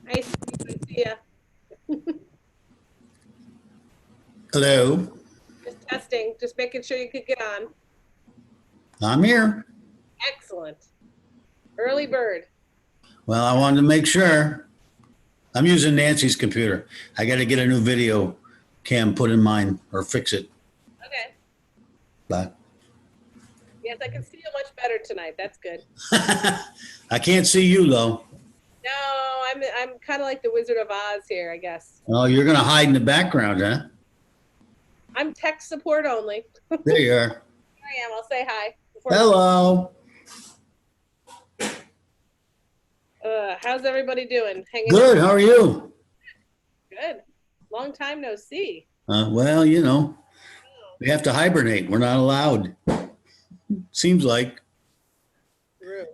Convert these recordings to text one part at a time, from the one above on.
Hi, Steve. Good to see you. Hello, Just testing, just making sure you could get on. I'm here. Excellent. Early bird. Well, I wanted to make sure. I'm using Nancy's computer. I got to get a new video cam put in mine or fix it. Okay. But Yes, I can see you much better tonight. That's good. I can't see you though. No, I'm kind of like the Wizard of Oz here, I guess. Oh, you're going to hide in the background, huh? I'm tech support only. There you are. Here I am. I'll say hi. Hello. How's everybody doing? Hanging in? Good. How are you? Good. Long time no see. Well, we have to hibernate. We're not allowed. Seems like. True.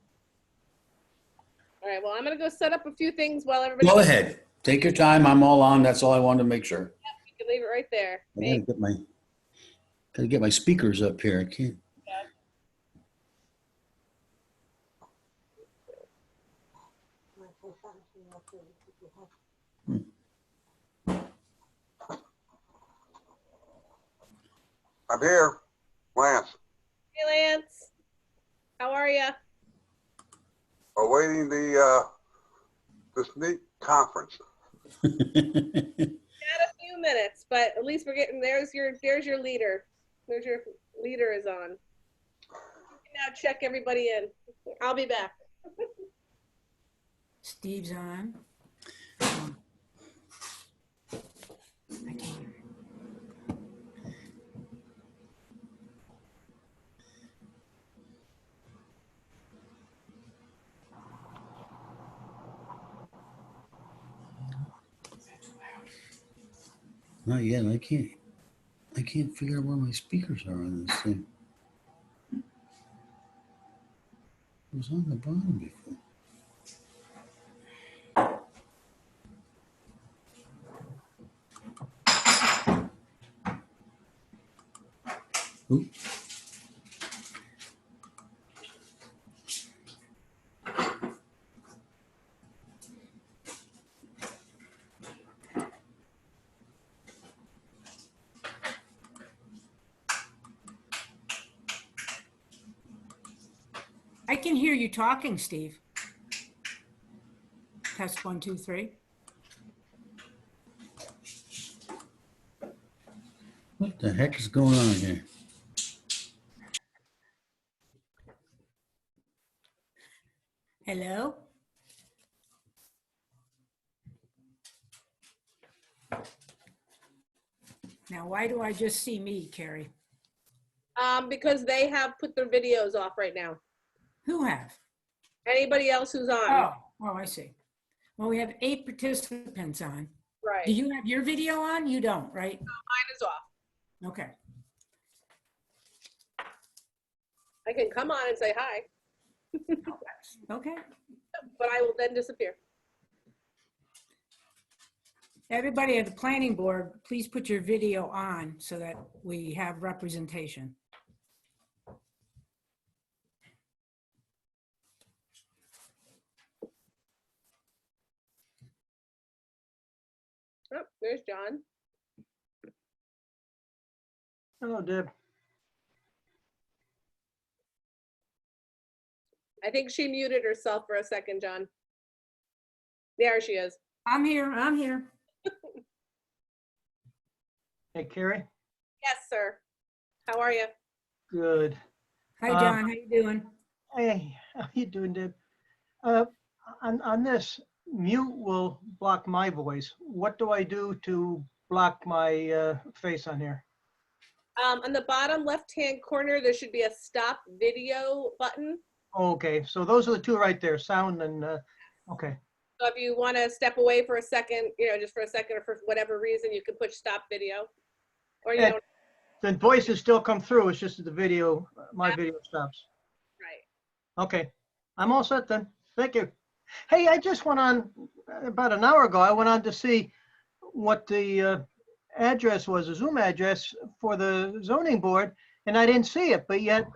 All right. Well, I'm gonna go set up a few things while everybody Go gets. ahead. Take your time. I'm all on. That's all I wanted to make sure. You can leave it right there. I gotta get my speakers up here. I can't. I'm here, Lance, Hey, Lance. How are you? awaiting the SNEAK conference. Got a few minutes, but at least we're getting there's your leader. There's your leader is on. You can now check everybody in. I'll be back. Steve's on. I can't hear. Not yet. I can't. I can't figure out where my speakers are on this thing. It was on the bottom before. Oop. I can hear you talking, Steve. Test 1, 2, 3. What the heck is going on here? Hello? Now, why do I just see me, Carrie? Because they have put their videos off right now. Who have? Anybody else who's on? Oh, I see. Well, we have 8 participants on. Right. Do you have your video on? You don't, right? Mine is off. Okay. I can come on and say hi, Okay. but I will then disappear. Everybody at the planning board, please put your video on so that we have representation. Oh, there's John. Hello, Deb. I think she muted herself for a second, John. There she is. I'm here. I'm here. Hey, Carrie. Yes, sir. How are you? Good. Hi, John. How you doing? Hey, how you doing, Deb? On this, mute will block my voice. What do I do to block my face on here? On the bottom left-hand corner, there should be a stop video button. Okay, so those are the two right there, sound and, okay. So if you want to step away for a second, just for a second or for whatever reason, you can push stop video. Or you Yeah. don't. The voices still come through, it's just that the video, my video stops. Right. Okay, I'm all set then. Thank you. Hey, I just went on, about an hour ago, I went on to see what the address was, a Zoom address for the zoning board, and I didn't see it, but yet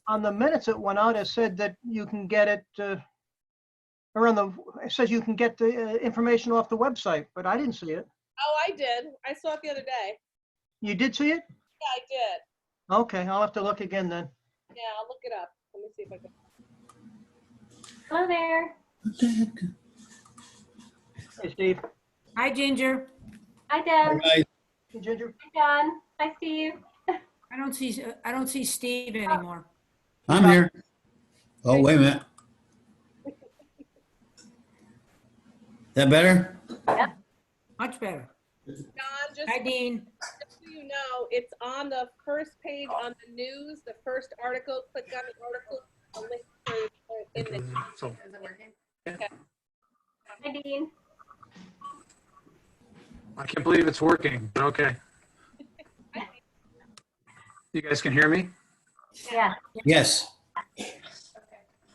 on the minutes it went out, it said that you can get it or it says you can get the information off the website, but I didn't see it. Oh, I did. I saw it the other day. You did see it? Yeah, I did. Okay, I'll have to look again then. Yeah, I'll look it up. Let me see if I can. Hello there. Hey, Steve. Hi, Ginger. Hi, Deb. Right. Hey, Ginger. Hi, John. Hi, Steve. I don't see Steve anymore. I'm here. Oh, wait a minute. That better? Much better. John, just Hi, Dean. so you know, it's on the first page on the news, the first article. Click on the article. The link in the. So, Hi, Dean. I can't believe it's working, but okay. You guys can hear me? Yeah. Yes.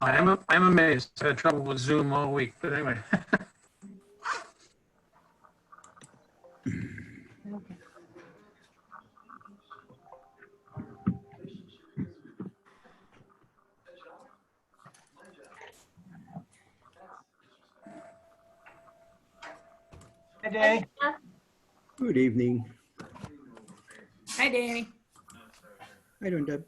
I'm amazed. I had trouble with Zoom all week, but anyway. Hey, Danny. Good evening. Hi, Danny. How you doing, Deb?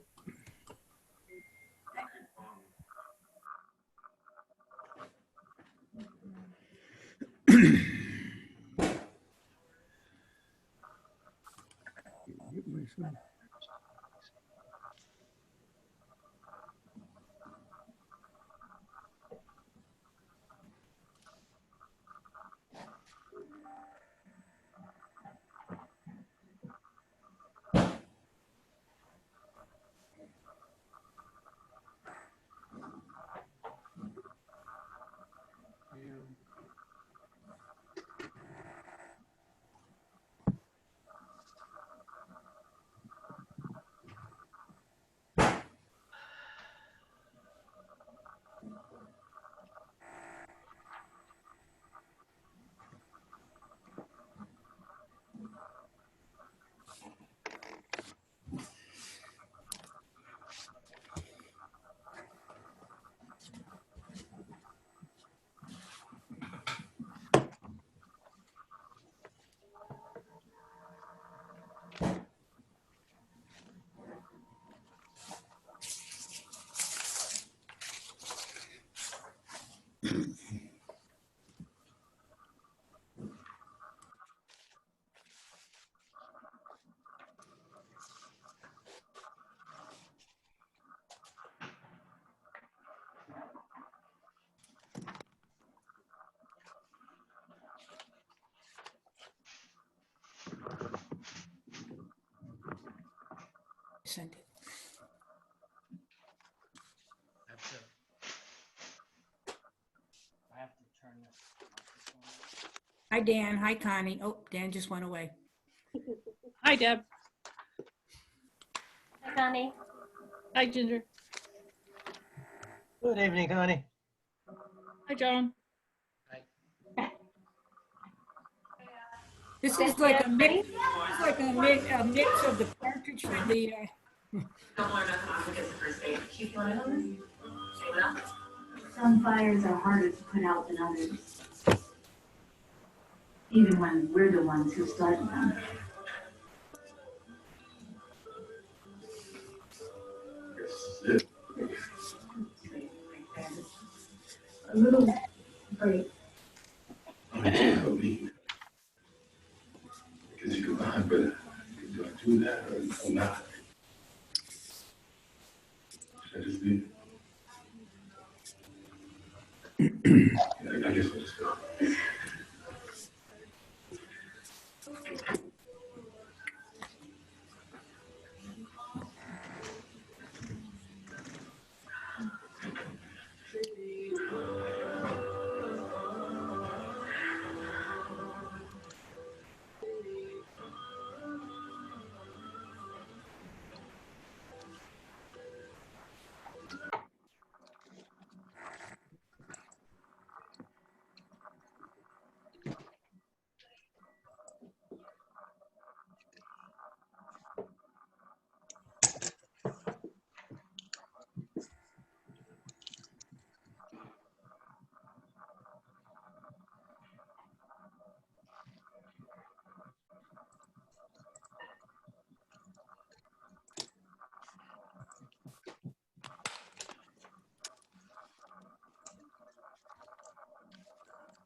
Sent it. Hi, Dan. Hi, Connie. Oh, Dan just went away. Hi, Deb. Hi, Connie. Hi, Ginger. Good evening, Connie. Hi, John. This is like a mix, it's like a mix of the partridge from the, Don't learn nothing off because the first day. Keep one of them. Say what? Some fires are harder to put out than others. Even when we're the ones who started them. A little break. Help me. Because you can lie, but do I do that or not? Should I just leave it? I guess I'll just go.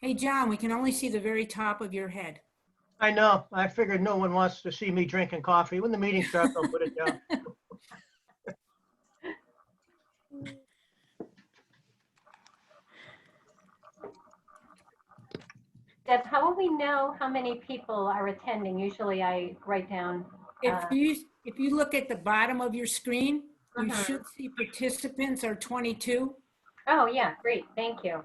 Hey, John, we can only see the very top of your head. I know. I figured no one wants to see me drinking coffee. When the meeting starts, I'll put it down. Deb, how will we know how many people are attending? Usually I write down. If you look at the bottom of your screen, you Mhm. should see participants are 22. Oh, yeah, great, thank you.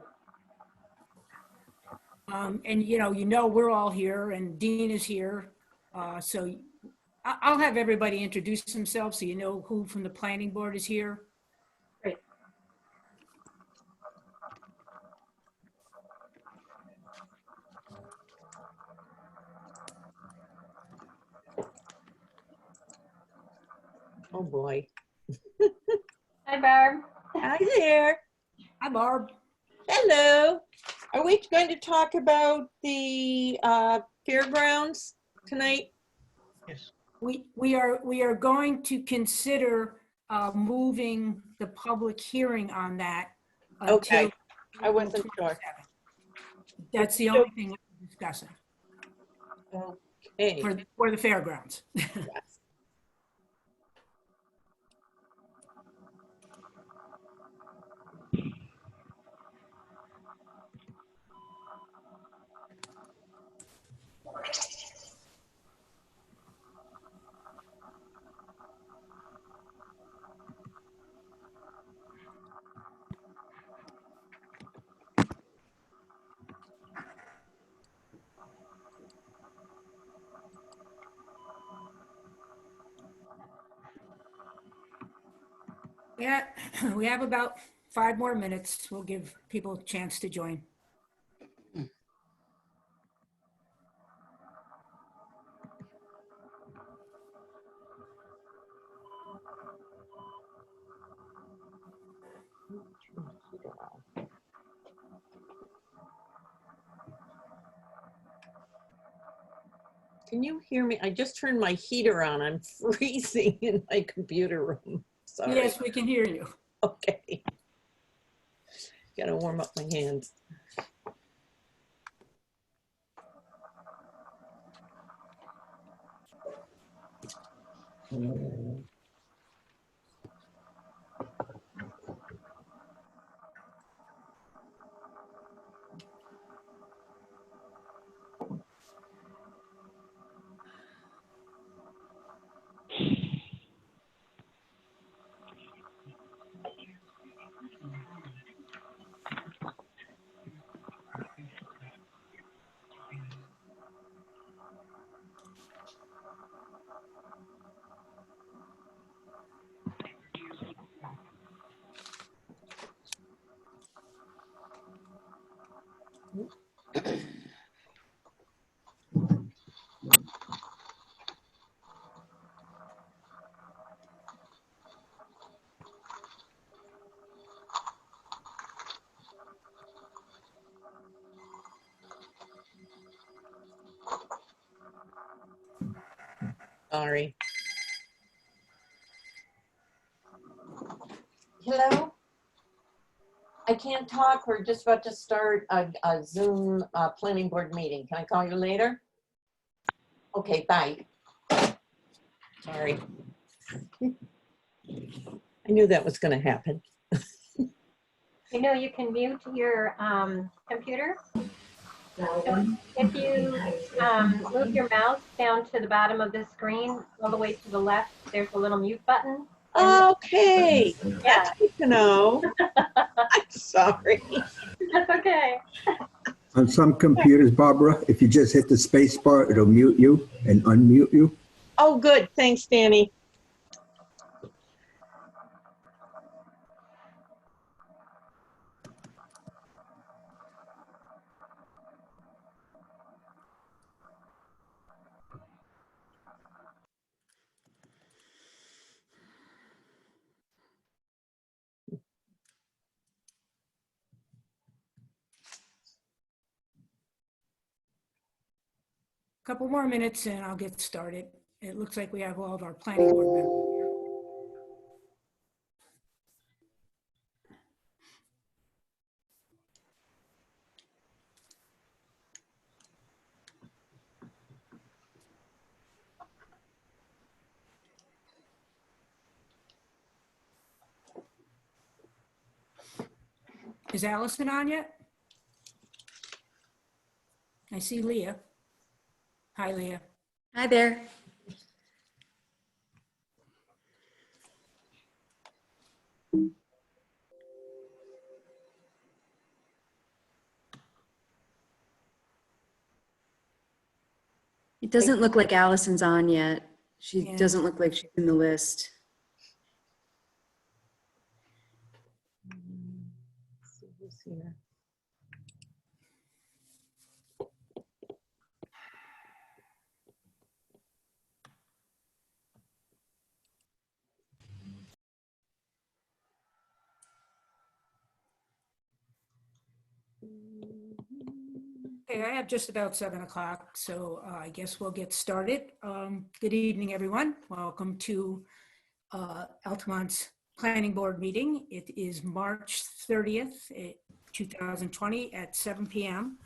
And you know, we're all here and Dean is here. So I'll have everybody introduce themselves so you know who from the planning board is here. Great. Oh, boy. Hi, Barb. Hi there. Hi, Barb. Hello. Are we going to talk about the fairgrounds tonight? Yes. We are going to consider moving the public hearing on that. Okay. until I wasn't April sure. 27th. That's the only thing I'm discussing Okay. for the fairgrounds. Yes. Yeah, we have about 5 more minutes. We'll give people a chance to join. Can you hear me? I just turned my heater on. I'm freezing in my computer room. Sorry. Yes, we can hear you. Okay. Gotta warm up my hands. Sorry. Hello? I can't talk. We're just about to start a Zoom planning board meeting. Can I call you later? Okay, bye. Sorry. I knew that was going to happen. You know, you can mute your computer. If you move your mouse down to the bottom of the screen, all the way to the left, there's a little mute button. Okay, Yeah. that's good to know. I'm sorry. That's okay. On some computers, Barbara, if you just hit the space bar, it'll mute you and unmute you. Oh, good. Thanks, Danny. Couple more minutes and I'll get started. It looks like we have all of our planning board members here. Is Allison on yet? I see Leah. Hi, Leah. Hi there. It doesn't look like Allison's on yet. She Yeah. doesn't look like she's in the list. Let's see who's here. Okay, I have just about 7 o'clock, so I guess we'll get started. Good evening, everyone. Welcome to Altamont's Planning Board meeting. It is March 30th, 2020 at 7 p.m.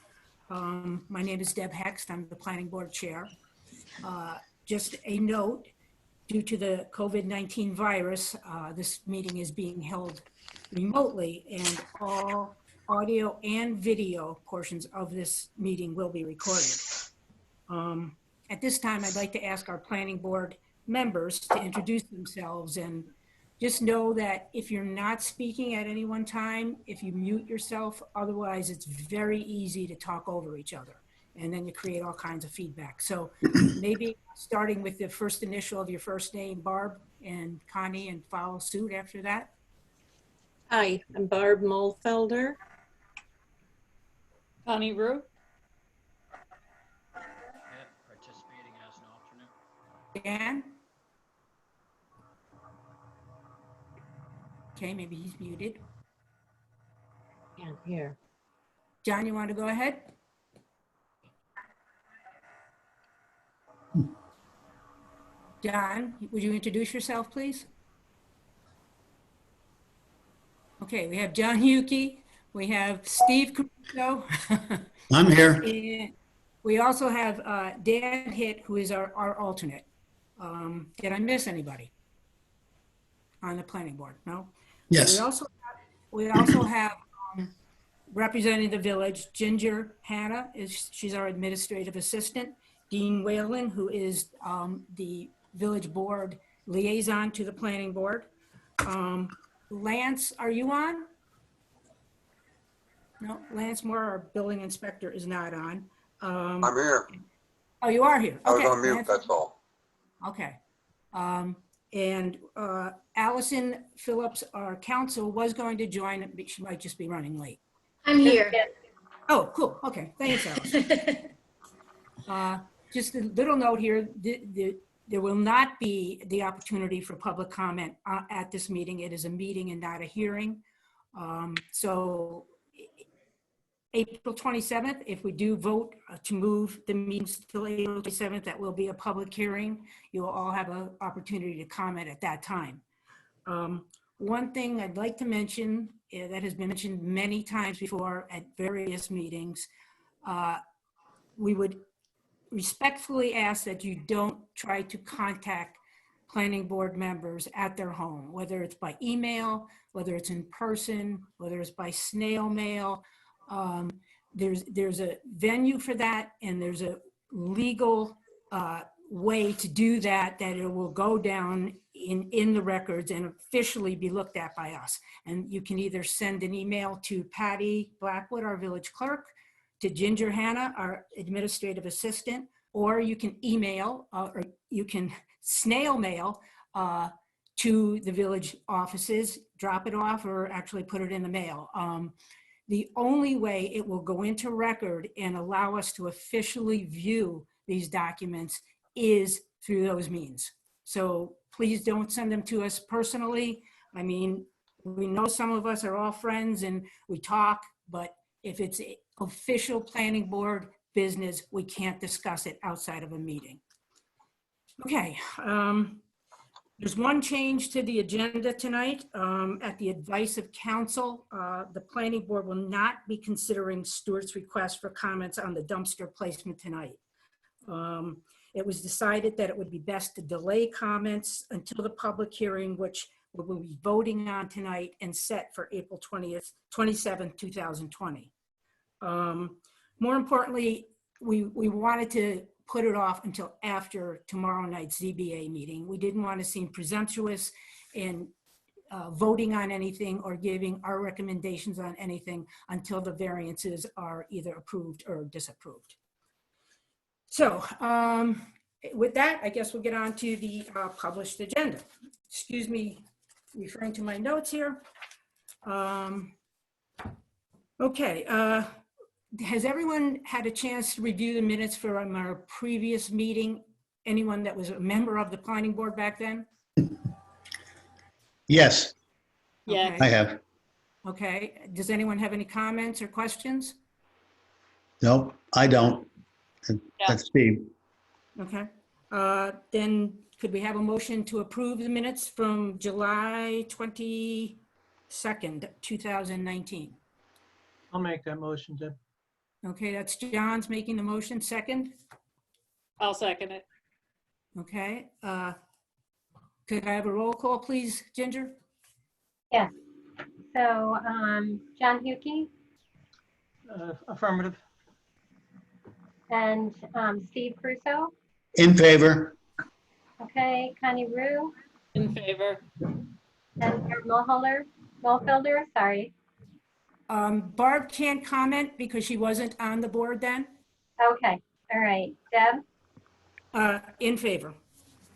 My name is Deb Hext. I'm the Planning Board Chair. Just a note, due to the COVID-19 virus, this meeting is being held remotely, and all audio and video portions of this meeting will be recorded. At this time, I'd like to ask our planning board members to introduce themselves, and just know that if you're not speaking at any one time, if you mute yourself, otherwise it's very easy to talk over each other, and then you create all kinds of feedback. So maybe starting with the first initial of your first name, Barb, and Connie, and follow suit after that. Hi, I'm Barb Molfelder. Connie Rue. Participating as an alternate. Dan? Okay, maybe he's muted. Can't hear. John, you want to go ahead? John, would you introduce yourself, please? Okay, we have John Yuki, we have Steve Caruso. I'm here. And we also have Dan Hitt, who is our alternate. Did I miss anybody on the planning board? No? Yes. We also have representing the village, Ginger Hanna, she's our administrative assistant. Dean Whalen, who is the village board liaison to the planning board. Lance, are you on? No, Lance Moore, our building inspector, is not on. I'm here. Oh, you are here. I was Okay, on mute, Lance- that's all. Okay. And Allison Phillips, our counsel, was going to join, but she might just be running late. I'm here. Oh, cool. Okay, thanks, Allison. Just a little note here, there will not be the opportunity for public comment at this meeting. It is a meeting and not a hearing. So April 27th, if we do vote to move the meetings till April 27th, that will be a public hearing. You will all have an opportunity to comment at that time. One thing I'd like to mention that has been mentioned many times before at various meetings, we would respectfully ask that you don't try to contact planning board members at their home, whether it's by email, whether it's in person, whether it's by snail mail. There's a venue for that, and there's a legal way to do that it will go down in the records and officially be looked at by us. And you can either send an email to Patty Blackwood, our village clerk, to Ginger Hanna, our administrative assistant, or you can email or you can snail mail to the village offices, drop it off, or actually put it in the mail. The only way it will go into record and allow us to officially view these documents is through those means. So please don't send them to us personally. I mean, we know some of us are all friends and we talk, but if it's official planning board business, we can't discuss it outside of a meeting. Okay, there's one change to the agenda tonight. At the advice of council, the planning board will not be considering Stuart's request for comments on the dumpster placement tonight. It was decided that it would be best to delay comments until the public hearing, which we'll be voting on tonight and set for April 27th, 2020. More importantly, we wanted to put it off until after tomorrow night's ZBA meeting. We didn't want to seem presumptuous in voting on anything or giving our recommendations on anything until the variances are either approved or disapproved. So with that, I guess we'll get on to the published agenda. Excuse me, referring to my notes here. Okay, has everyone had a chance to review the minutes from our previous meeting? Anyone that was a member of the planning board back then? Yes, Yes. I have. Okay, does anyone have any comments or questions? No, I don't. That's Steve. Okay, then could we have a motion to approve the minutes from July 22nd, 2019? I'll make that motion, Deb. Okay, that's John's making the motion, second. I'll second it. Okay, could I have a roll call, please, Ginger? Yes. So, John Hukey Affirmative. and Steve Crusoe. In favor? Okay, Connie Rue In favor. and Barb Mulfelder, sorry. Barb can't comment because she wasn't on the board then. Okay, all right. Deb? In favor.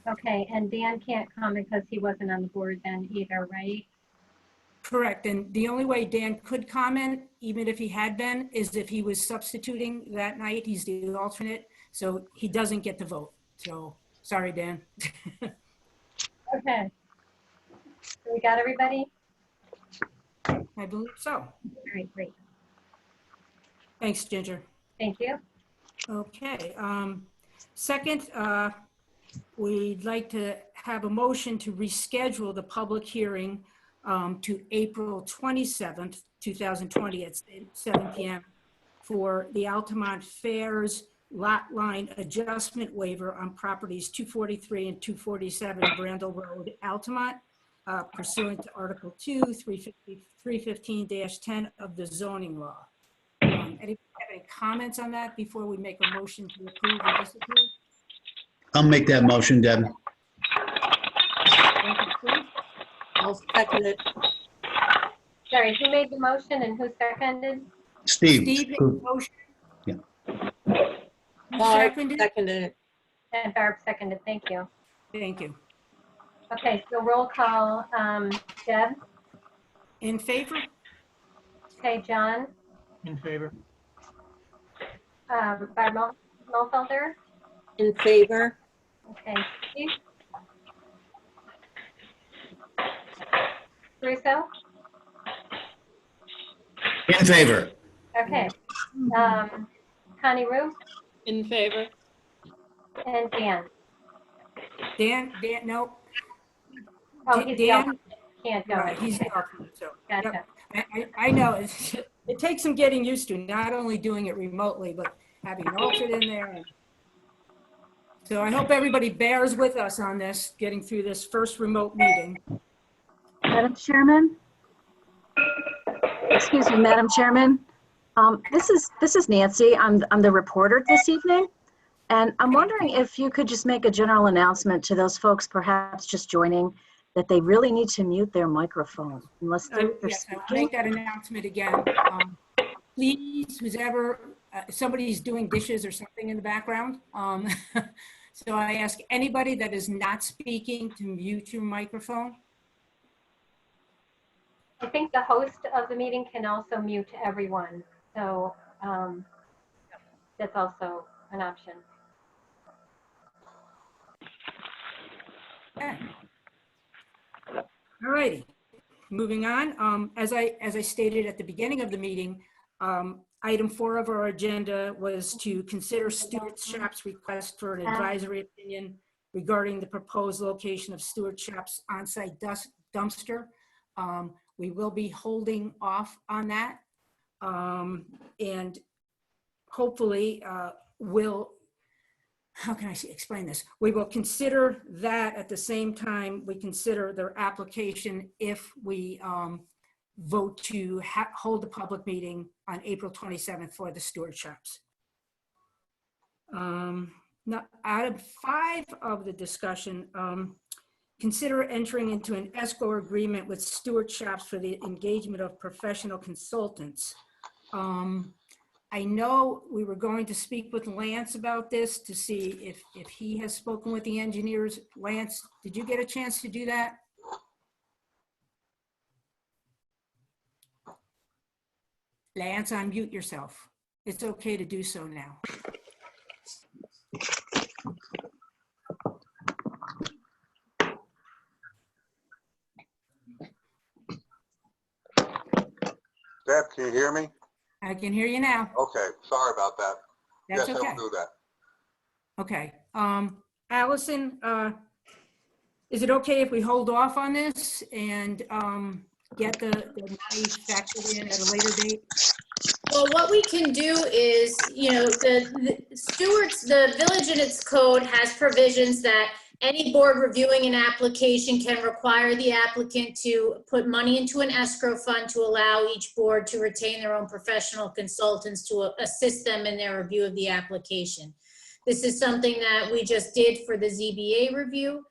Okay, and Dan can't comment because he wasn't on the board then either, right? Correct, and the only way Dan could comment, even if he had been, is if he was substituting that night. He's the alternate, so he doesn't get to vote. So, sorry, Dan. Okay. So we got everybody? I believe so. All right, great. Thanks, Ginger. Thank you. Okay, second, we'd like to have a motion to reschedule the public hearing to April 27th, 2020 at 7 p.m. for the Altamont Fairs lot line adjustment waiver on properties 243 and 247 Brandel Road, Altamont, pursuant to Article 2, 315-10 of the zoning law. Anybody have any comments on that before we make a motion to approve or disapprove? I'll make that motion, Deb. Thank you, Steve. I'll second it. Sorry, who made the motion and who seconded? Steve. Steve made the motion. Yeah. Who Barb seconded? seconded it. And Barb seconded, thank you. Thank you. Okay, so roll call, Deb? In favor? Okay, John? In favor. Barb Mulfelder? In favor. Okay, Steve? Russo? In favor? Okay. Connie Rue In favor. and Dan? Dan, no. Oh, he's the Dan? alternate. Can't go. Right, he's the alternate, so. Gotcha. Yep. I know, it takes some getting used to, not only doing it remotely, but having an alternate in there. So I hope everybody bears with us on this, getting through this first remote meeting. Madam Chairman? Excuse me, Madam Chairman. This is Nancy. I'm the reporter this evening. And I'm wondering if you could just make a general announcement to those folks perhaps just joining that they really need to mute their microphone unless they're Yes, I'll speaking. make that announcement again. Please, who's ever, somebody's doing dishes or something in the background. So I ask anybody that is not speaking to mute your microphone. I think the host of the meeting can also mute everyone. So that's also an option. Okay. All righty, moving on. As I stated at the beginning of the meeting, item 4 of our agenda was to consider Stewart Shop's request for an advisory opinion regarding the proposed location of Stewart Shop's on-site dumpster. We will be holding off on that. And hopefully we'll how can I explain this? We will consider that at the same time we consider their application if we vote to hold the public meeting on April 27th for the steward shops. Now, out of 5 of the discussion, consider entering into an escrow agreement with steward shops for the engagement of professional consultants. I know we were going to speak with Lance about this to see if he has spoken with the engineers. Lance, did you get a chance to do that? Lance, unmute yourself. It's okay to do so now. Deb, can you hear me? I can hear you now. Okay, sorry about that. That's Yes, okay. I will do that. Okay. Allison, is it okay if we hold off on this and get the money factored in at a later date? Well, what we can do is, you know, the stewards, the village in its code has provisions that any board reviewing an application can require the applicant to put money into an escrow fund to allow each board to retain their own professional consultants to assist them in their review of the application. This is something that we just did for the ZBA review.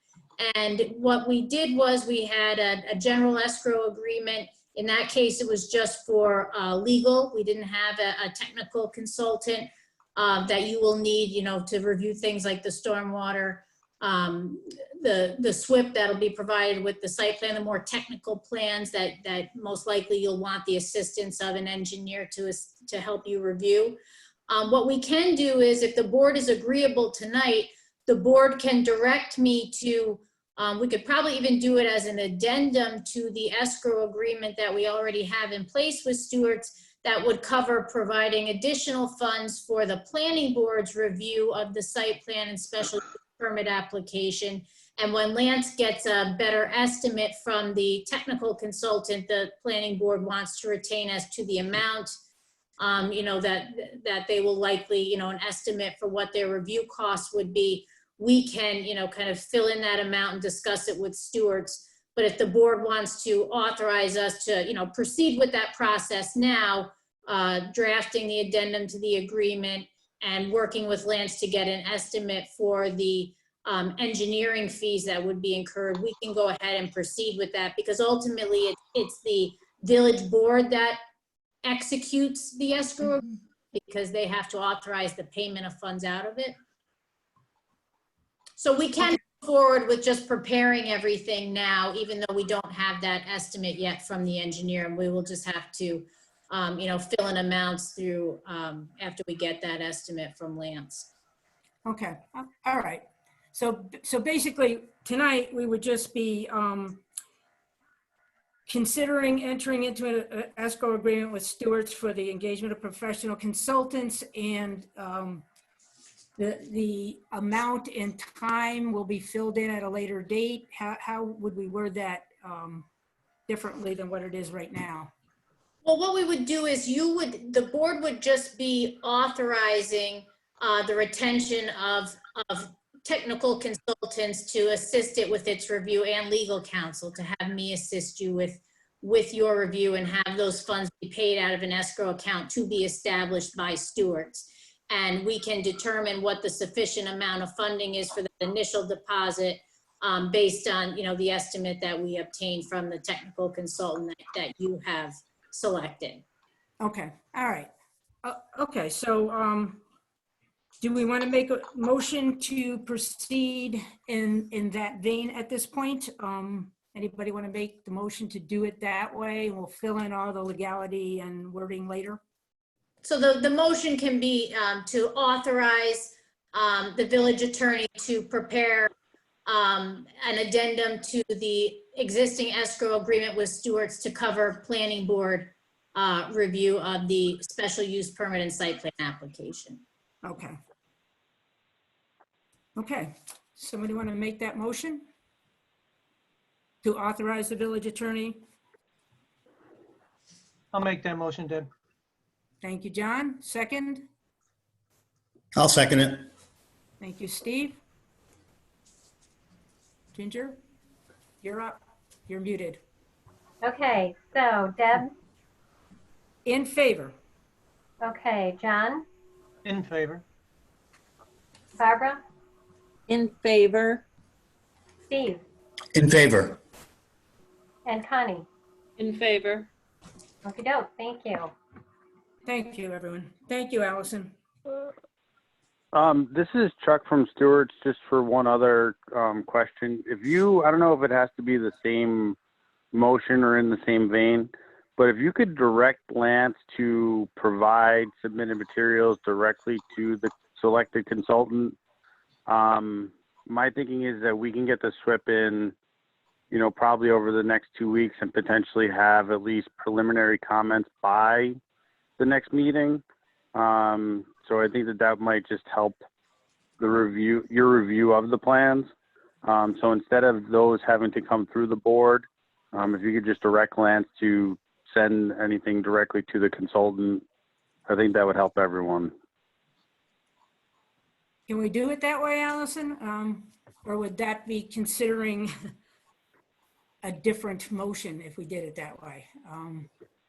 And what we did was we had a general escrow agreement. In that case, it was just for legal. We didn't have a technical consultant that you will need, you know, to review things like the stormwater, the SWIP that'll be provided with the site plan, the more technical plans that most likely you'll want the assistance of an engineer to help you review. What we can do is, if the board is agreeable tonight, the board can direct me to, we could probably even do it as an addendum to the escrow agreement that we already have in place with stewards that would cover providing additional funds for the planning board's review of the site plan and special permit application. And when Lance gets a better estimate from the technical consultant the planning board wants to retain as to the amount, you know, that they will likely, you know, an estimate for what their review costs would be, we can, you know, kind of fill in that amount and discuss it with stewards. But if the board wants to authorize us to, you know, proceed with that process now, drafting the addendum to the agreement and working with Lance to get an estimate for the engineering fees that would be incurred, we can go ahead and proceed with that, because ultimately it's the village board that executes the escrow because they have to authorize the payment of funds out of it. So we can move forward with just preparing everything now, even though we don't have that estimate yet from the engineer, and we will just have to, you know, fill in amounts through after we get that estimate from Lance. Okay, all right. So basically tonight we would just be considering entering into an escrow agreement with stewards for the engagement of professional consultants, and the amount and time will be filled in at a later date. How would we word that differently than what it is right now? Well, what we would do is the board would just be authorizing the retention of technical consultants to assist it with its review, and legal counsel to have me assist you with your review, and have those funds be paid out of an escrow account to be established by stewards. And we can determine what the sufficient amount of funding is for the initial deposit based on, you know, the estimate that we obtained from the technical consultant that you have selected. Okay, all right. Okay, so do we want to make a motion to proceed in that vein at this point? Anybody want to make the motion to do it that way? We'll fill in all the legality and wording later. So the motion can be to authorize the village attorney to prepare an addendum to the existing escrow agreement with stewards to cover planning board review of the special use permit and site plan application. Okay. Okay, somebody want to make that motion? To authorize the village attorney? I'll make that motion, Deb. Thank you, John. Second? I'll second it. Thank you, Steve. Ginger, you're up. You're muted. Okay, so Deb, In favor. okay, John, In favor. Barbara, In favor. Steve, In favor. and Connie. In favor. Okey-doke, thank you. Thank you, everyone. Thank you, Allison. This is Chuck from Stewart's, just for one other question. I don't know if it has to be the same motion or in the same vein, but if you could direct Lance to provide submitted materials directly to the selected consultant, my thinking is that we can get the SWIP in, probably over the next 2 weeks and potentially have at least preliminary comments by the next meeting. So I think that might just help your review of the plans. So instead of those having to come through the board, if you could just direct Lance to send anything directly to the consultant, I think that would help everyone. Can we do it that way, Allison? Or would that be considering a different motion if we did it that way?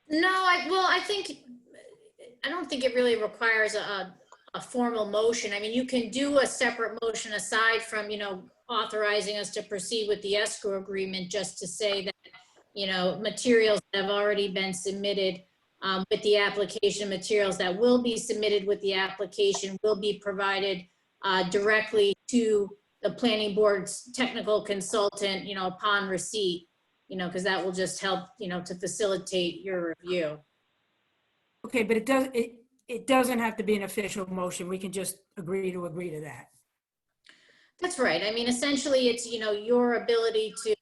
No, I don't think it really requires a formal motion. I mean, you can do a separate motion aside from, authorizing us to proceed with the escrow agreement, just to say that, materials that have already been submitted with the application, materials that will be submitted with the application will be provided directly to the planning board's technical consultant, upon receipt, because that will just help, to facilitate your review. Okay, but it doesn't have to be an official motion. We can just agree to that. That's right. I mean, essentially, it's, your ability to,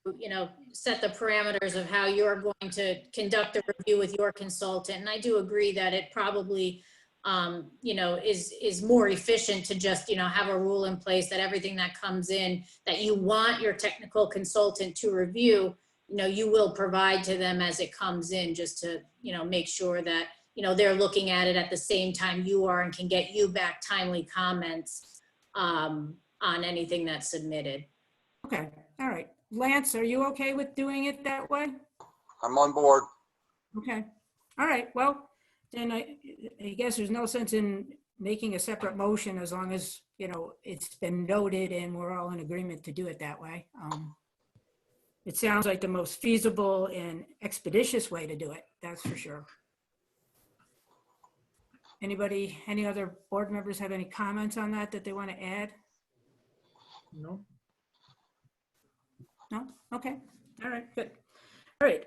set the parameters of how you're going to conduct a review with your consultant. And I do agree that it probably, is more efficient to just, have a rule in place that everything that comes in that you want your technical consultant to review, you will provide to them as it comes in, just to, make sure that, they're looking at it at the same time you are and can get you back timely comments on anything that's submitted. Okay, all right. Lance, are you okay with doing it that way? I'm on board. Okay, all right. Well, then I guess there's no sense in making a separate motion as long as, it's been noted and we're all in agreement to do it that way. It sounds like the most feasible and expeditious way to do it, that's for sure. Any other board members have any comments on that they want to add? No. No? Okay. All right, good. All right.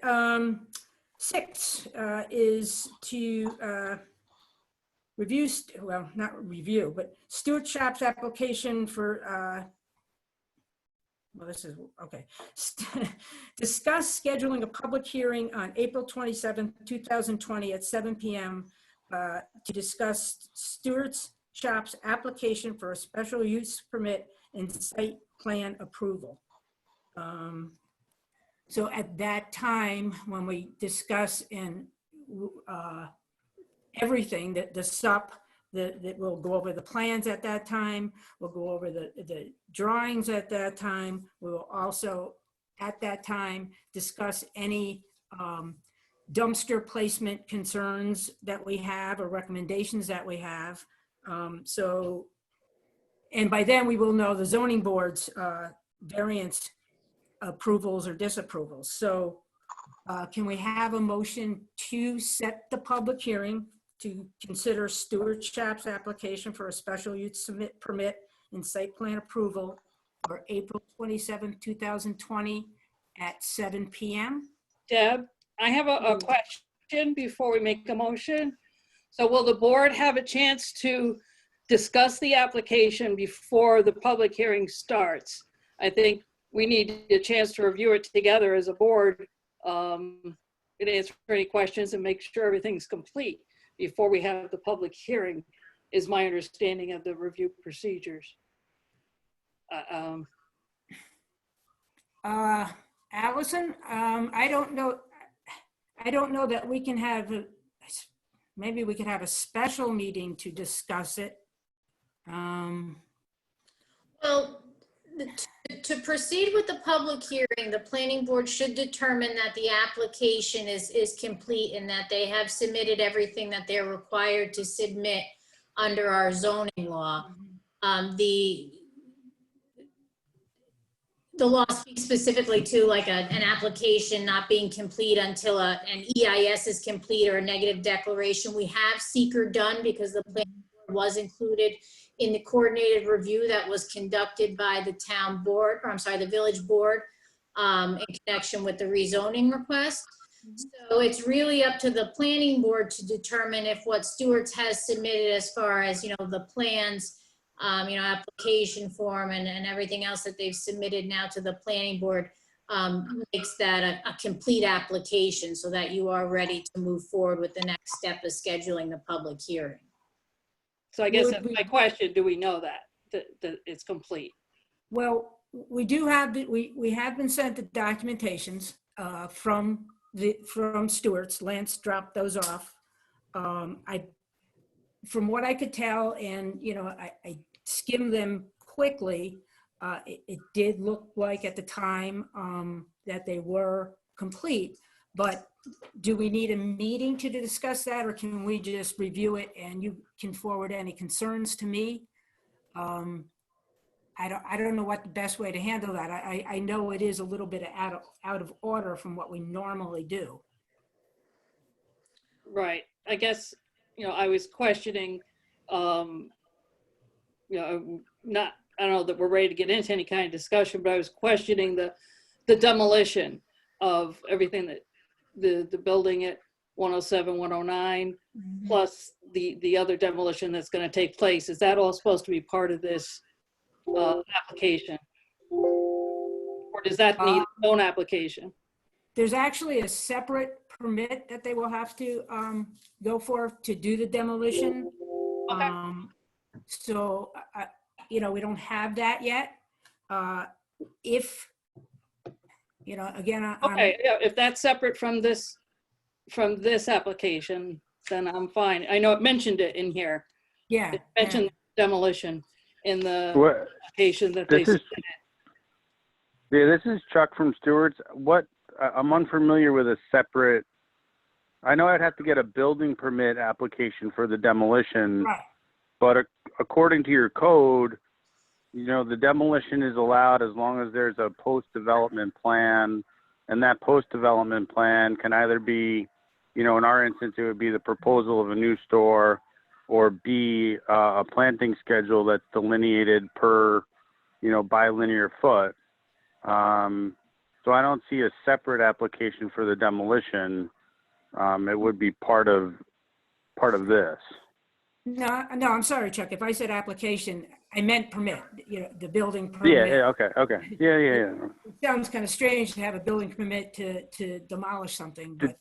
6 is to review, not review, but Stewart Shop's application for, this is, okay. Discuss scheduling a public hearing on April 27th, 2020 at 7 p.m. To discuss Stewart Shop's application for a special use permit and site plan approval. So at that time, when we discuss and everything, that we'll go over the plans at that time, we'll go over the drawings at that time. We will also, at that time, discuss any dumpster placement concerns that we have or recommendations that we have. And by then we will know the zoning board's variance approvals or disapprovals. So can we have a motion to set the public hearing to consider Stewart Shop's application for a special use permit and site plan approval for April 27, 2020 at 7 p.m.? Deb, I have a question before we make a motion. So will the board have a chance to discuss the application before the public hearing starts? I think we need a chance to review it together as a board, and answer any questions and make sure everything's complete before we have the public hearing, is my understanding of the review procedures. Allison, I don't know that we can have, maybe we could have a special meeting to discuss it. Well, to proceed with the public hearing, the planning board should determine that the application is complete and that they have submitted everything that they're required to submit under our zoning law. The law speaks specifically to like an application not being complete until an EIS is complete or a negative declaration. We have seeker done because the planning board was included in the coordinated review that was conducted by the town board, or I'm sorry, the village board, in connection with the rezoning request. So it's really up to the planning board to determine if what Stewart's has submitted as far as, the plans, application form and everything else that they've submitted now to the planning board, makes that a complete application so that you are ready to move forward with the next step of scheduling the public hearing. So I guess that's my question, do we know that it's complete? Well, we do have, we have been sent the documentations from Stewart's. Lance dropped those off. From what I could tell, and I skimmed them quickly, it did look like at the time that they were complete. But do we need a meeting to discuss that, or can we just review it and you can forward any concerns to me? I don't know what the best way to handle that. I know it is a little bit out of order from what we normally do. Right. I guess, I was questioning, I don't know that we're ready to get into any kind of discussion, but I was questioning the demolition of everything that the building at 107, 109, plus the other demolition that's going to take place. Is that all supposed to be part of this application? Or does that need its own application? There's actually a separate permit that they will have to go for to do the demolition. Okay. So, we don't have that yet. If, again, Okay, yeah, if that's separate from this application, then I'm fine. I know it mentioned it in here. Yeah. It mentioned demolition in the What- application that they submitted. This is Chuck from Stewart's. I'm unfamiliar with a separate, I know I'd have to get a building permit application for the demolition, Right. but according to your code, the demolition is allowed as long as there's a post-development plan, and that post-development plan can either be, in our instance, it would be the proposal of a new store, or B, a planting schedule that's delineated per, by linear foot. So I don't see a separate application for the demolition. It would be part of this. No, I'm sorry, Chuck. If I said application, I meant permit, the building permit. Yeah, okay. Yeah. It sounds kind of strange to have a building permit to demolish something, but.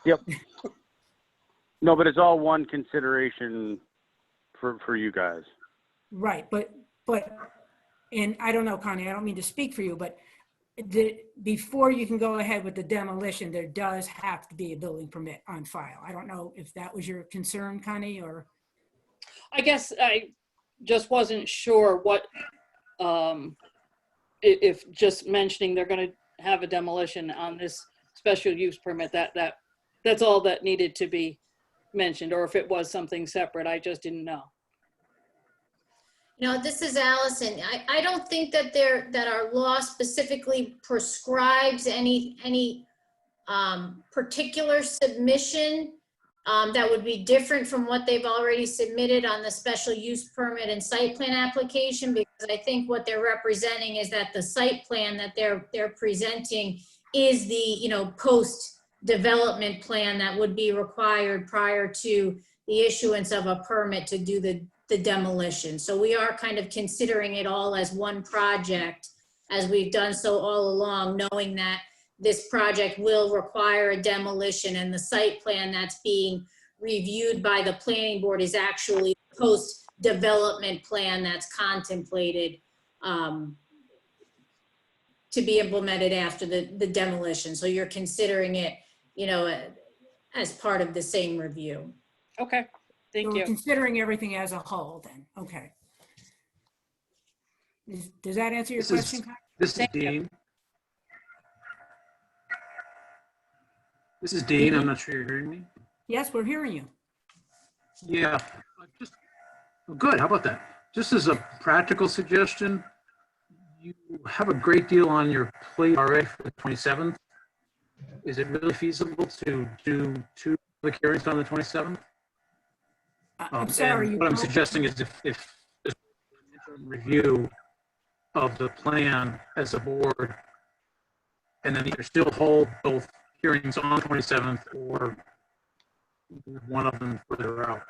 Yep. No, but it's all one consideration for you guys. Right, but, and I don't know, Connie, I don't mean to speak for you, but before you can go ahead with the demolition, there does have to be a building permit on file. I don't know if that was your concern, Connie, or. I guess I just wasn't sure what, if just mentioning they're going to have a demolition on this special use permit, that's all that needed to be mentioned, or if it was something separate. I just didn't know. This is Allison. I don't think that our law specifically prescribes any particular submission that would be different from what they've already submitted on the special use permit and site plan application, because I think what they're representing is that the site plan that they're presenting is the, post-development plan that would be required prior to the issuance of a permit to do the demolition. So we are kind of considering it all as one project, as we've done so all along, knowing that this project will require a demolition, and the site plan that's being reviewed by the planning board is actually post-development plan that's contemplated to be implemented after the demolition. So you're considering it, as part of the same review. Okay, thank So you. we're considering everything as a whole then, okay. Does that answer your This is- question? Kyle? This is Thank you. Dean. This is Dean. I'm not sure you're hearing me. Yes, we're hearing you. Yeah, just, good, how about that? Just as a practical suggestion, you have a great deal on your plate already for the 27th. Is it really feasible to do 2 public hearings on the 27th? I'm sorry. What I'm suggesting is if there's an interim review of the plan as a board, and then either still hold both hearings on the 27th or one of them further out.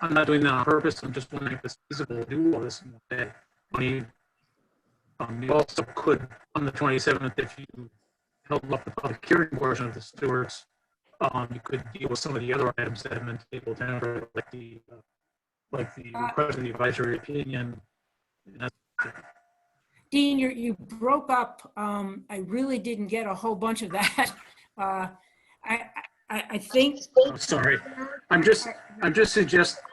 I'm not doing that on purpose. I'm just wondering if it's feasible to do all this in one day. I mean, you also could, on the 27th, if you held up the public hearing portion of the Stewarts, you could deal with some of the other items that have been tabled temporarily, like the request of the advisory opinion. And that's- Dean, you broke up. I really didn't get a whole bunch of that. I think. I'm sorry. I'm just suggesting.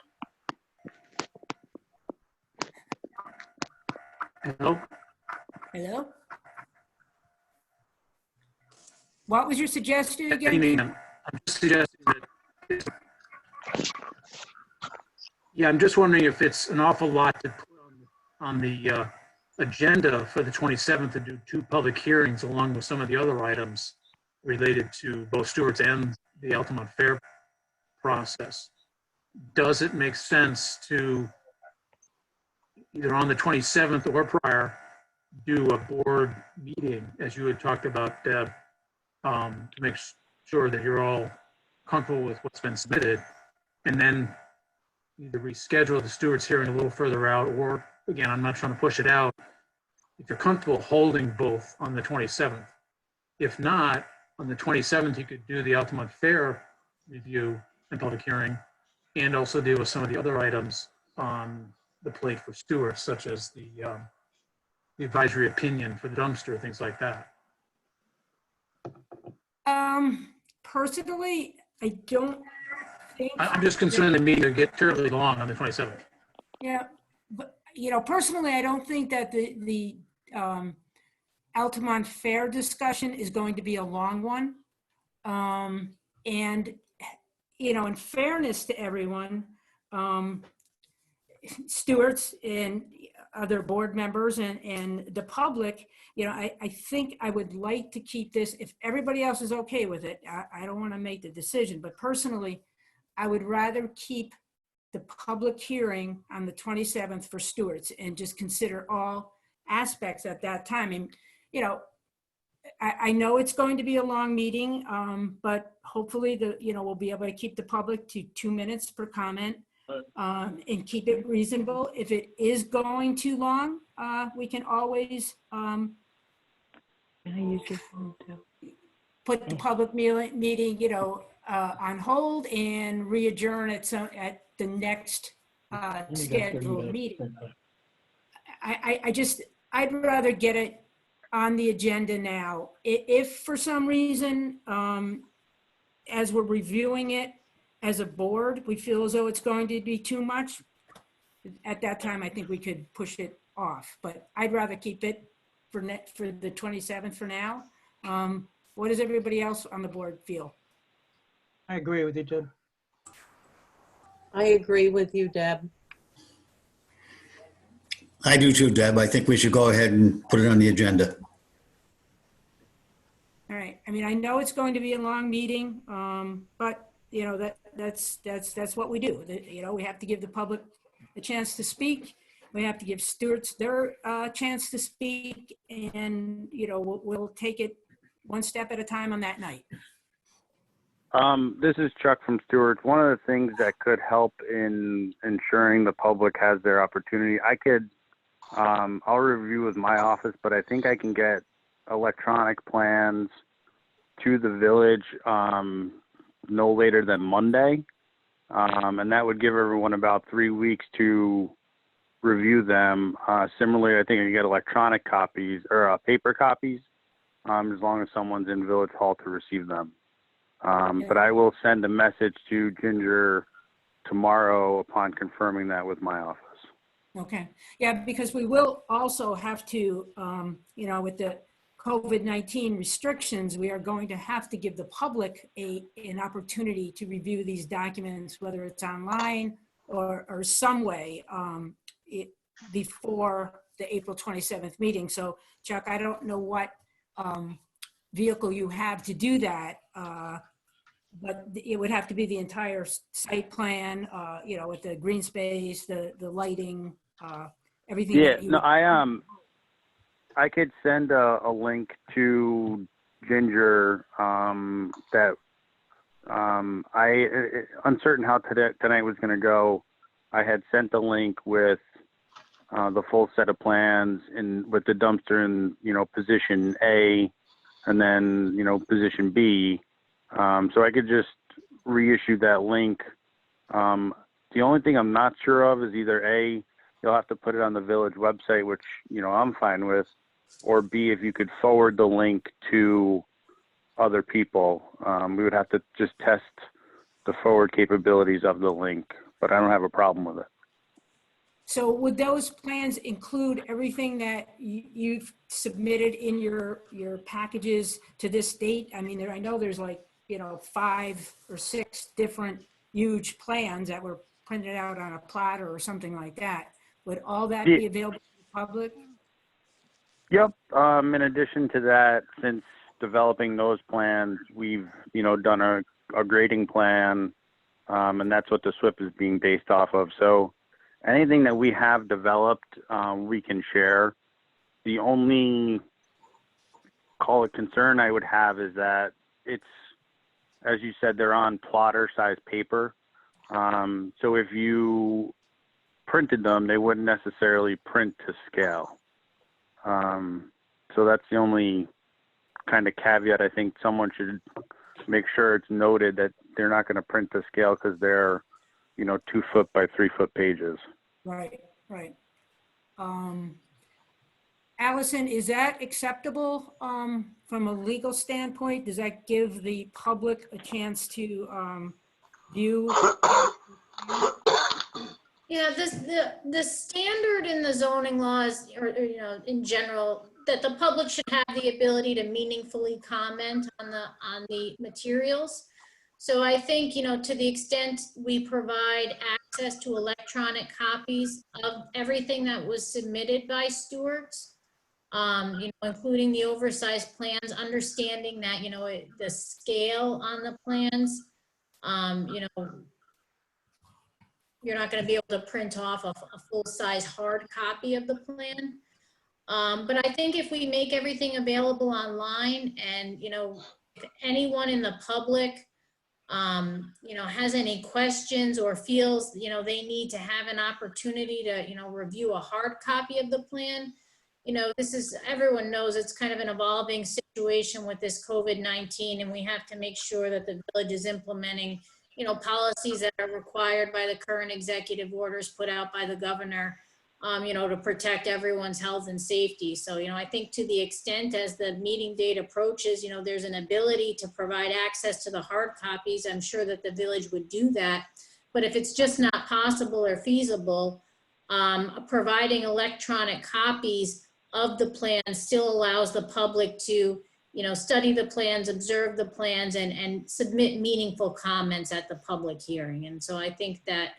Hello? Hello? What was your suggestion again? I'm just suggesting that. Yeah, I'm just wondering if it's an awful lot to put on the agenda for the 27th to do 2 public hearings along with some of the other items related to both Stewart's and the Altamont Fair process. Does it make sense to either on the 27th or prior do a board meeting, as you had talked about, Deb, to make sure that you're all comfortable with what's been submitted, and then either reschedule the Stewart's hearing a little further out, or again, I'm not trying to push it out, if you're comfortable holding both on the 27th. If not, on the 27th, you could do the Altamont Fair review and public hearing, and also deal with some of the other items on the plate for Stewart, such as the advisory opinion for the dumpster, things like that. Personally, I don't think. I'm just concerned the meeting will get terribly long on the 27th. Yeah, but personally, I don't think that the Altamont Fair discussion is going to be a long one. And in fairness to everyone, Stewart's and other board members and the public, I think I would like to keep this, if everybody else is okay with it, I don't want to make the decision, but personally, I would rather keep the public hearing on the 27th for Stewart's and just consider all aspects at that time. And, I know it's going to be a long meeting, but hopefully we'll be able to keep the public to 2 minutes per comment and keep it reasonable. If it is going too long, we can always put the public meeting, on hold and re-adjourn at the next scheduled meeting. I'd rather get it on the agenda now. If for some reason, as we're reviewing it as a board, we feel as though it's going to be too much, at that time, I think we could push it off. But I'd rather keep it for the 27th for now. What does everybody else on the board feel? I agree with you, Deb. I agree with you, Deb. I do too, Deb. I think we should go ahead and put it on the agenda. All right. I mean, I know it's going to be a long meeting, but that's what we do. We have to give the public a chance to speak. We have to give Stewart's their chance to speak, and we'll take it one step at a time on that night. This is Chuck from Stewart. One of the things that could help in ensuring the public has their opportunity, I'll review with my office, but I think I can get electronic plans to the village no later than Monday. And that would give everyone about 3 weeks to review them. Similarly, I think I can get electronic copies or paper copies as long as someone's in Village Hall to receive them. But I will send a message to Ginger tomorrow upon confirming that with my office. Okay, yeah, because we will also have to, with the COVID-19 restrictions, we are going to have to give the public an opportunity to review these documents, whether it's online or some way before the April 27th meeting. So Chuck, I don't know what vehicle you have to do that, but it would have to be the entire site plan, with the green space, the lighting, everything. Yeah, that you no, I could send a link to Ginger that uncertain how tonight was going to go. I had sent the link with the full set of plans with the dumpster in, position A and then, position B. So I could just reissue that link. The only thing I'm not sure of is either A, you'll have to put it on the village website, which, I'm fine with, or B, if you could forward the link to other people. We would have to just test the forward capabilities of the link, but I don't have a problem with it. So would those plans include everything that you've submitted in your packages to this date? I mean, I know there's 5 or 6 different huge plans that were printed out on a platter or something like that. Would all that be available to the public? Yep. In addition to that, since developing those plans, we've, done a grading plan, and that's what the SWIP is being based off of. So anything that we have developed, we can share. The only concern I would have is that it's, as you said, they're on plotter size paper. So if you printed them, they wouldn't necessarily print to scale. So that's the only kind of caveat. I think someone should make sure it's noted that they're not going to print to scale because they're, 2 foot by 3 foot pages. Right. Allison, is that acceptable from a legal standpoint? Does that give the public a chance to view? Yeah, the standard in the zoning laws, or in general, that the public should have the ability to meaningfully comment on the materials. So I think, to the extent we provide access to electronic copies of everything that was submitted by stewards, including the oversized plans, understanding that, the scale on the plans, you're not going to be able to print off a full-size hard copy of the plan. But I think if we make everything available online and, if anyone in the public, has any questions or feels, they need to have an opportunity to, review a hard copy of the plan, everyone knows it's kind of an evolving situation with this COVID-19, and we have to make sure that the village is implementing policies that are required by the current executive orders put out by the governor, to protect everyone's health and safety. So, I think to the extent as the meeting date approaches, there's an ability to provide access to the hard copies, I'm sure that the village would do that. But if it's just not possible or feasible, providing electronic copies of the plan still allows the public to study the plans, observe the plans, and submit meaningful comments at the public hearing. And so I think that,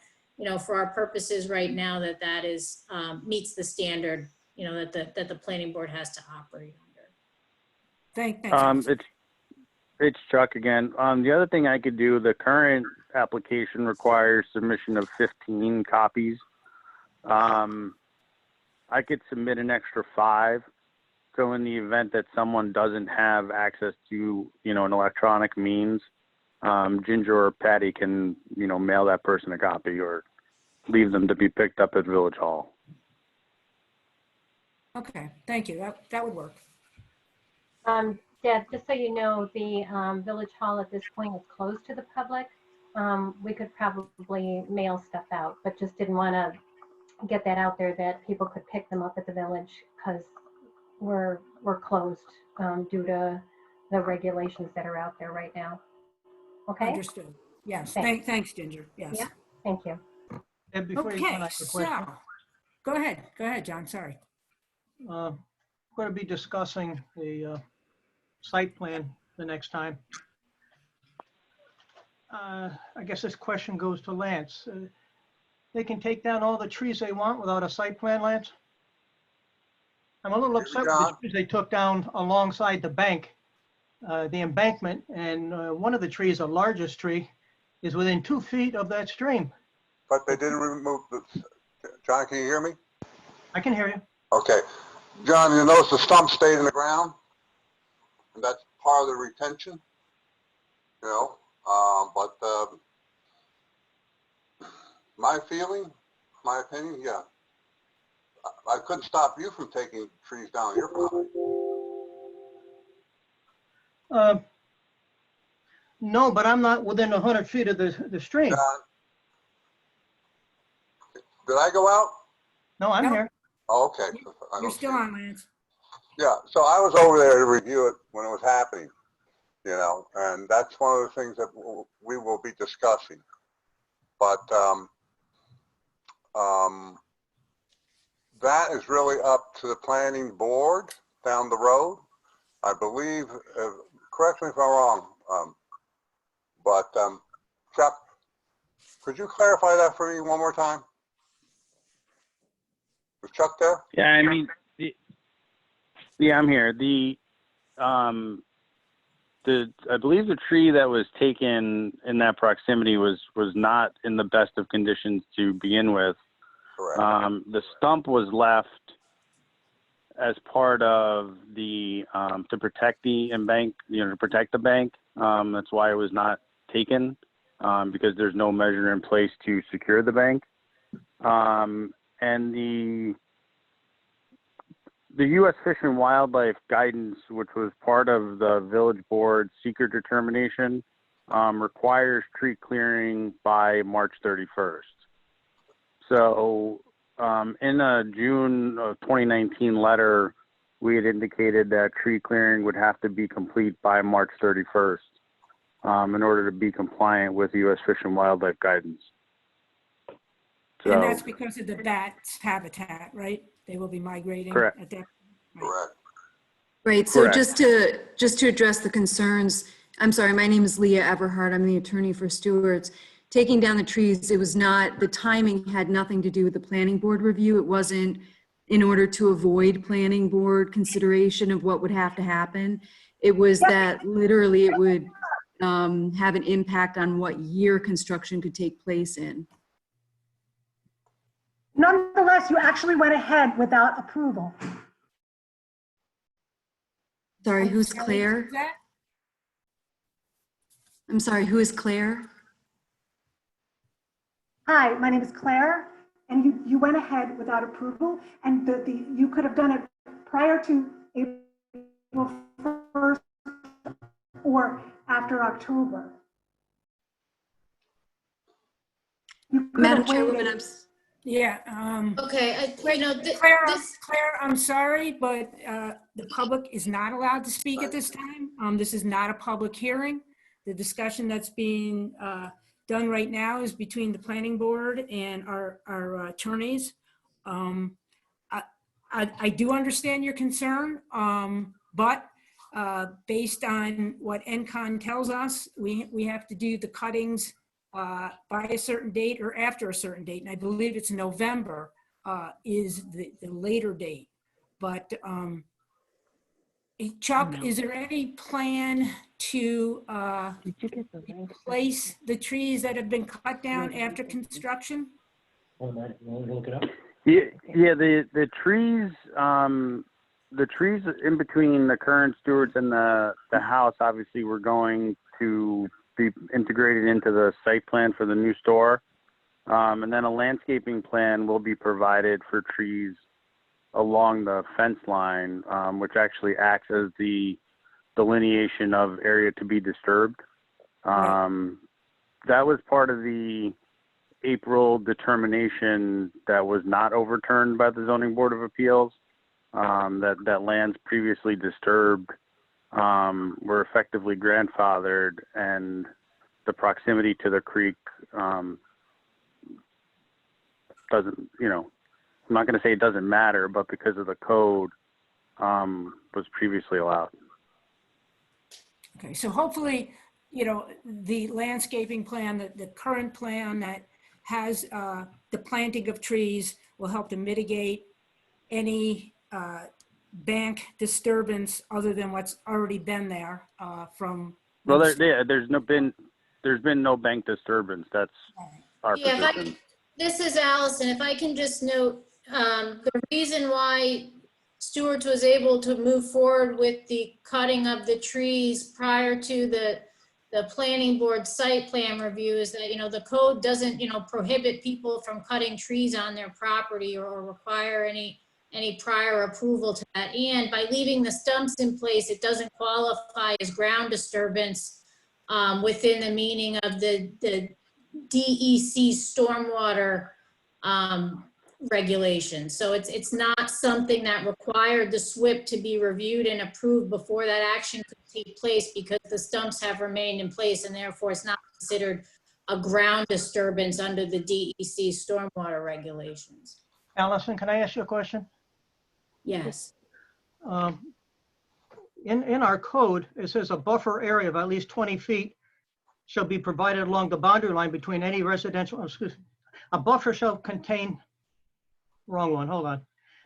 for our purposes right now, that is meets the standard, that the planning board has to operate under. Thanks. It's Chuck again. The other thing I could do, the current application requires submission of 15 copies. I could submit an extra 5. So in the event that someone doesn't have access to, an electronic means, Ginger or Patty can, mail that person a copy or leave them to be picked up at Village Hall. Okay, thank you. That would work. Deb, just so you know, the Village Hall at this point is closed to the public. We could probably mail stuff out, but just didn't want to get that out there that people could pick them up at the village because we're closed due to the regulations that are out there right now. Okay. Understood. Yes. Thanks. Thanks, Ginger. Yes. Yeah. Thank you. And before you Okay. can ask a question, So, Go ahead, John, sorry. Going to be discussing the site plan the next time. I guess this question goes to Lance. They can take down all the trees they want without a site plan, Lance? I'm a little upset with the trees they took down alongside the bank, the embankment, and one of the trees, the largest tree, is within 2 feet of that stream. But they didn't remove the, John, can you hear me? I can hear you. Okay. John, you notice the stump stayed in the ground? And that's part of the retention, you know? But my feeling, my opinion, yeah. I couldn't stop you from taking trees down your property. No, but I'm not within 100 feet of the stream. John, did I go out? No, I'm here. Oh, okay. You're still on, Lance. Yeah, so I was over there to review it when it was happening, you know, and that's one of the things that we will be discussing. But that is really up to the planning board down the road. I believe, correct me if I'm wrong, but Chuck, could you clarify that for me one more time? Was Chuck there? Yeah, I mean, yeah, I'm here. I believe the tree that was taken in that proximity was not in the best of conditions to begin with. Correct. The stump was left as part of the to protect the embank, to protect the bank. That's why it was not taken, because there's no measure in place to secure the bank. And the U.S. Fish and Wildlife guidance, which was part of the village board secret determination, requires tree clearing by March 31st. So in a June of 2019 letter, we had indicated that tree clearing would have to be complete by March 31st in order to be compliant with U.S. Fish and Wildlife guidance. So, And that's because of the bats habitat, right? They will be migrating. Correct. At that. Correct. Right, so Correct. just to address the concerns, I'm sorry, my name is Leah Everhart. I'm the attorney for Stewart's. Taking down the trees, it was not, the timing had nothing to do with the planning board review. It wasn't in order to avoid planning board consideration of what would have to happen. It was that literally it would have an impact on what year construction could take place in. Nonetheless, you actually went ahead without approval. Sorry, who's Claire? I'm sorry, who is Claire? Hi, my name is Claire, and you went ahead without approval, and you could have done it prior to April 1st or after October. You could Madam have waited. Chairwoman, Yeah. Okay, Claire, I'm sorry, but the public is not allowed to speak at this time. This is not a public hearing. The discussion that's being done right now is between the planning board and our attorneys. I do understand your concern, but based on what NCON tells us, we have to do the cuttings by a certain date or after a certain date. And I believe it's November is the later date. But Chuck, is there any plan to replace the trees that have been cut down after construction? Look it up. Yeah, the trees in between the current Stewart's and the house, obviously, were going to be integrated into the site plan for the new store. And then a landscaping plan will be provided for trees along the fence line, which actually acts as the delineation of area to be disturbed. That was part of the April determination that was not overturned by the Zoning Board of Appeals, that lands previously disturbed were effectively grandfathered, and the proximity to the creek doesn't, I'm not going to say it doesn't matter, but because of the code, was previously allowed. Okay, so hopefully, you know, the landscaping plan, the current plan that has the planting of trees will help to mitigate any bank disturbance other than what's already been there from. Well, there's been no bank disturbance. That's our Yeah, position. this is Allison. If I can just note, the reason why Stewart's was able to move forward with the cutting of the trees prior to the planning board site plan review is that, you know, the code doesn't, you know, prohibit people from cutting trees on their property or require any prior approval to that. And by leaving the stumps in place, it doesn't qualify as ground disturbance within the meaning of the DEC stormwater regulations. So it's not something that required the SWIP to be reviewed and approved before that action could take place, because the stumps have remained in place, and therefore it's not considered a ground disturbance under the DEC stormwater regulations. Allison, can I ask you a question? Yes. In our code, it says a buffer area of at least 20 feet shall be provided along the boundary line between any residential, excuse me, a buffer shall contain, wrong one, hold on.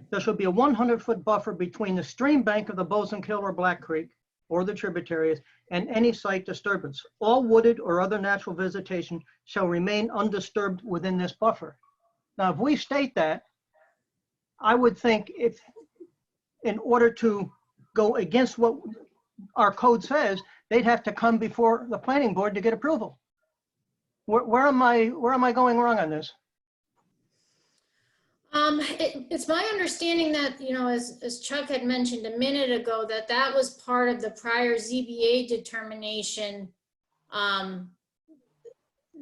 There shall be a 100-foot buffer between the stream bank of the Boson Kill or Black Creek or the tributaries and any site disturbance. All wooded or other natural vegetation shall remain undisturbed within this buffer. Now, if we state that, I would think if, in order to go against what our code says, they'd have to come before the planning board to get approval. Where am I going wrong on this? It's my understanding that, you know, as Chuck had mentioned a minute ago, that was part of the prior ZBA determination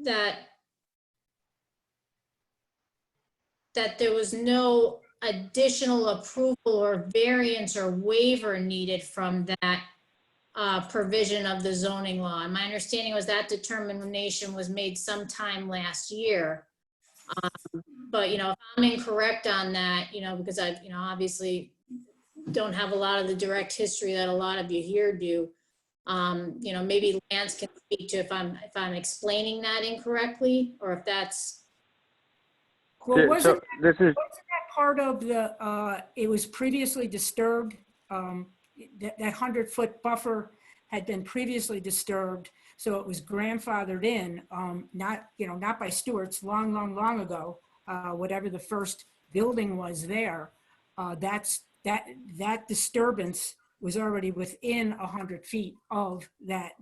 that there was no additional approval or variance or waiver needed from that provision of the zoning law. And my understanding was that determination was made sometime last year. But, you know, if I'm incorrect on that, you know, because I, you know, obviously don't have a lot of the direct history that a lot of you here do. You know, maybe Lance can speak to if I'm explaining that incorrectly, or if that's. Well, wasn't that part of the, it was previously disturbed, that 100-foot buffer had been previously disturbed, so it was grandfathered in, not, you know, not by Stewart's, long ago, whatever the first building was there, that disturbance was already within 100 feet of that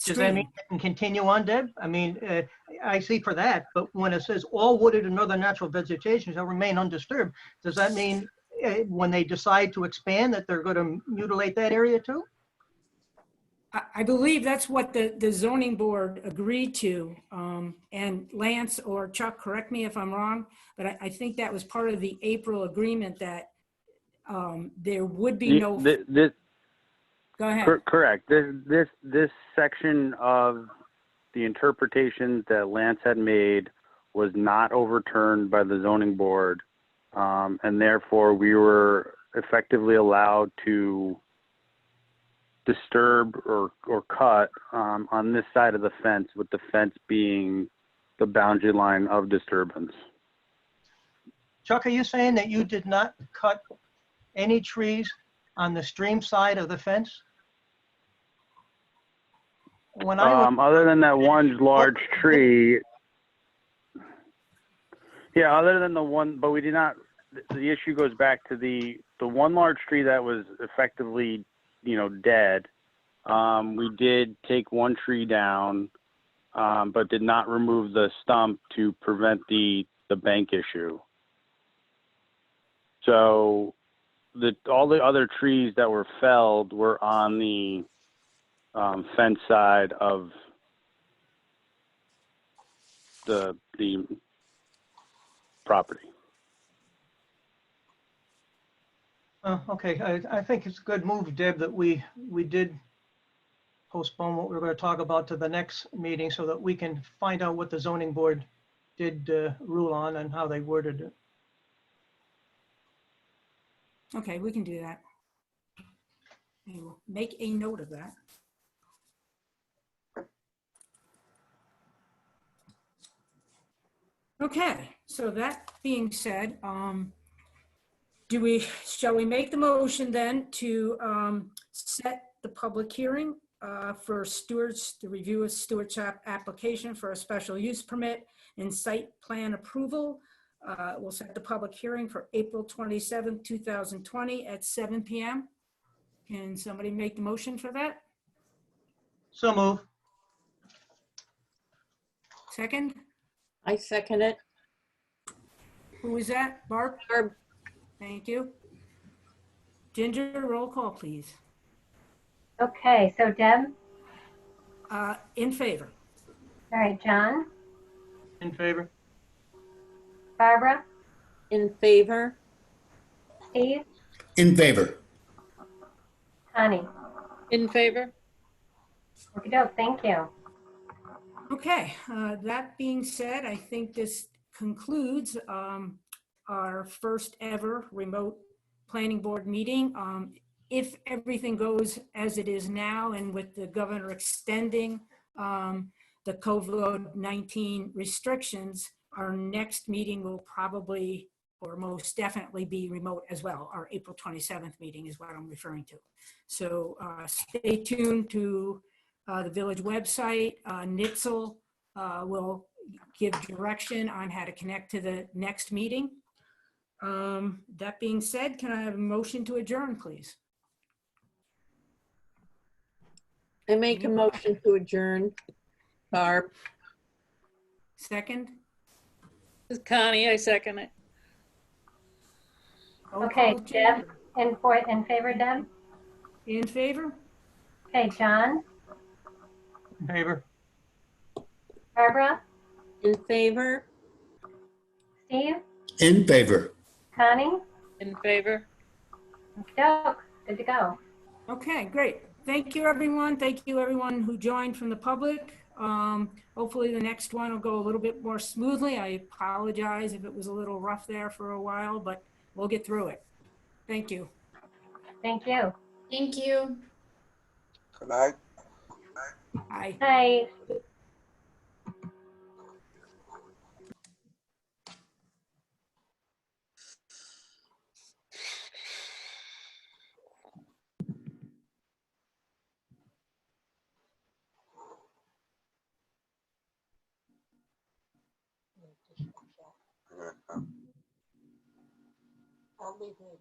Does that mean it can continue on, Deb? I mean, I see for that, but when it says all wooded and other natural vegetation shall remain undisturbed, does that mean when they decide to expand that they're going to mutilate that area too? I believe that's what the zoning board agreed to. And Lance or Chuck, correct me if I'm wrong, but I think that was part of the April agreement that there would be no. Go ahead. Correct. This section of the interpretation that Lance had made was not overturned by the zoning board, and therefore we were effectively allowed to disturb or cut on this side of the fence, with the fence being the boundary line of disturbance. Chuck, are you saying that you did not cut any trees on the stream side of the fence? When other than that one large tree, yeah, other than the one, but we did not, the issue goes back to the one large tree that was effectively, you know, dead. We did take one tree down, but did not remove the stump to prevent the bank issue. So all the other trees that were felled were on the fence side of the property. Okay, I think it's a good move, Deb, that we did postpone what we were going to talk about to the next meeting so that we can find out what the zoning board did rule on and how they worded it. Okay, we can do that. We will make a note of that. Okay, so that being said, shall we make the motion then to set the public hearing for Stewart's, the review of Stewart's application for a special use permit and site plan approval? We'll set the public hearing for April 27th, 2020 at 7 PM. Can somebody make the motion for that? So move. Second? I second it. Who is that? Barb? Barb. Thank you. Ginger, roll call, please. Okay, so Deb, In favor. all right, John, In favor? Barbara, In favor? Steve, In favor. Connie. In favor? Okey-doke, thank you. Okay, that being said, I think this concludes our first ever remote planning board meeting. If everything goes as it is now and with the governor extending the COVID-19 restrictions, our next meeting will probably or most definitely be remote as well. Our April 27th meeting is what I'm referring to. So stay tuned to the village website. Nitzel will give direction on how to connect to the next meeting. That being said, can I have a motion to adjourn, please? I make a motion to adjourn. Barb. Second? This is Connie, I second it. Okay, Deb, in favor, Deb? In favor? Okay, John, In favor? Barbara, In favor? Steve, In favor. Connie, In favor? Okey-doke, good to go. Okay, great. Thank you, everyone. Thank you, everyone who joined from the public. Hopefully the next one will go a little bit more smoothly. I apologize if it was a little rough there for a while, but we'll get through it. Thank you. Thank you. Thank you. Good night. Bye. Bye. I'll leave it.